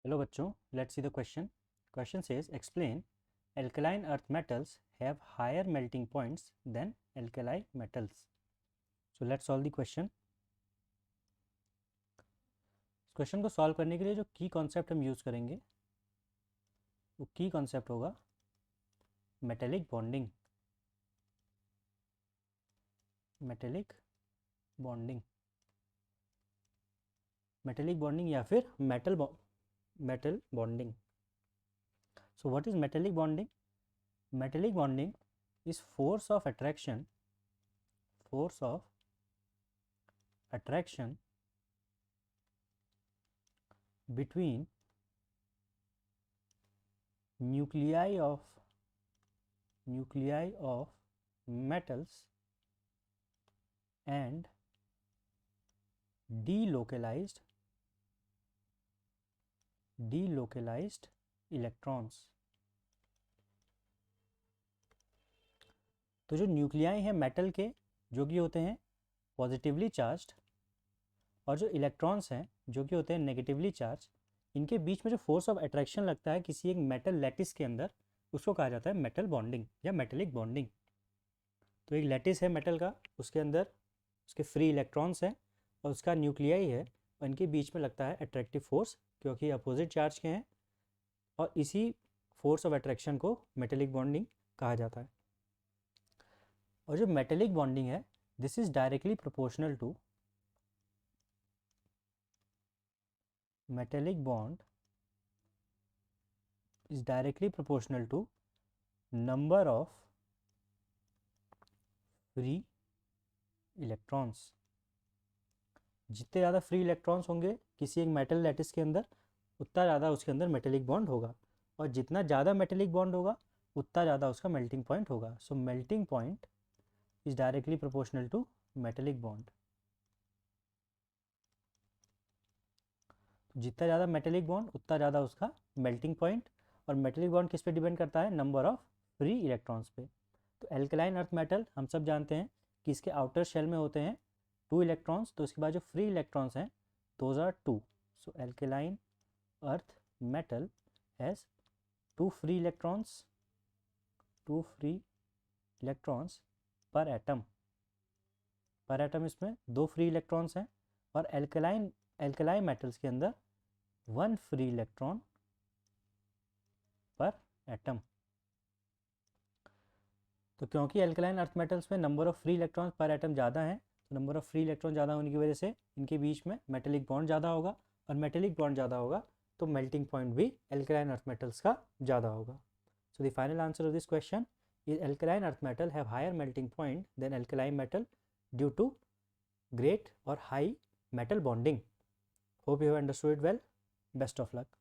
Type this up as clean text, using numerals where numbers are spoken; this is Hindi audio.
Hello बच्चों, let's see the question. Question says explain alkaline earth metals have higher melting points than alkali metals. So let's solve the question. इस क्वेश्चन को सॉल्व करने के लिए जो की कॉन्सेप्ट हम यूज़ करेंगे वो की कॉन्सेप्ट होगा metallic bonding. Metallic bonding metallic bonding या फिर metal bonding. So what is metallic bonding? Metallic bonding is force of attraction between nuclei of metals and delocalized electrons. तो जो न्यूक्लियाई हैं मेटल के जो कि होते हैं पॉजिटिवली चार्ज्ड और जो इलेक्ट्रॉन्स हैं जो कि होते हैं नेगेटिवली चार्ज, इनके बीच में जो फोर्स ऑफ अट्रैक्शन लगता है किसी एक मेटल लैटिस के अंदर, उसको कहा जाता है मेटल बॉन्डिंग या मेटेलिक बॉन्डिंग. तो एक लैटिस है मेटल का, उसके अंदर उसके फ्री इलेक्ट्रॉन्स हैं और उसका न्यूक्लियाई है और इनके बीच में लगता है अट्रैक्टिव फोर्स क्योंकि अपोजिट चार्ज के हैं, और इसी फोर्स ऑफ अट्रैक्शन को मेटेलिक बॉन्डिंग कहा जाता है. और जो मेटेलिक बॉन्डिंग है this is directly proportional to metallic bond is directly proportional to number of free electrons. जितने ज़्यादा फ्री इलेक्ट्रॉन्स होंगे किसी एक मेटल लैटिस के अंदर उतना ज़्यादा उसके अंदर मेटेलिक बॉन्ड होगा, और जितना ज़्यादा मेटेलिक बॉन्ड होगा उतना ज़्यादा उसका मेल्टिंग पॉइंट होगा. So melting point is directly proportional to metallic bond. जितना ज़्यादा मेटेलिक बॉन्ड उतना ज़्यादा उसका मेल्टिंग पॉइंट. और मेटेलिक बॉन्ड किस पे डिपेंड करता है? नंबर ऑफ फ्री इलेक्ट्रॉन्स पे. तो एल्कलाइन अर्थ मेटल हम सब जानते हैं कि इसके आउटर शेल में होते हैं 2 इलेक्ट्रॉन्स, तो उसके बाद जो फ्री इलेक्ट्रॉन्स हैं those are 2. So alkaline earth metal has 2 free electrons पर एटम इसमें 2 फ्री इलेक्ट्रॉन्स हैं. और एल्कलाइन मेटल्स के अंदर 1 फ्री इलेक्ट्रॉन पर एटम. तो क्योंकि एल्कलाइन अर्थ मेटल्स में नंबर ऑफ फ्री इलेक्ट्रॉन्स पर एटम ज़्यादा हैं, तो नंबर ऑफ फ्री इलेक्ट्रॉन ज़्यादा होने की वजह से इनके बीच में मेटेलिक बॉन्ड ज़्यादा होगा, और मेटेलिक बॉन्ड ज़्यादा होगा तो मेल्टिंग पॉइंट भी एल्कलाइन अर्थ मेटल्स का ज़्यादा होगा. So the final answer of this question is alkaline earth metal have higher melting point than alkali metal due to great or high metal bonding. Hope you have understood it well. Best of luck.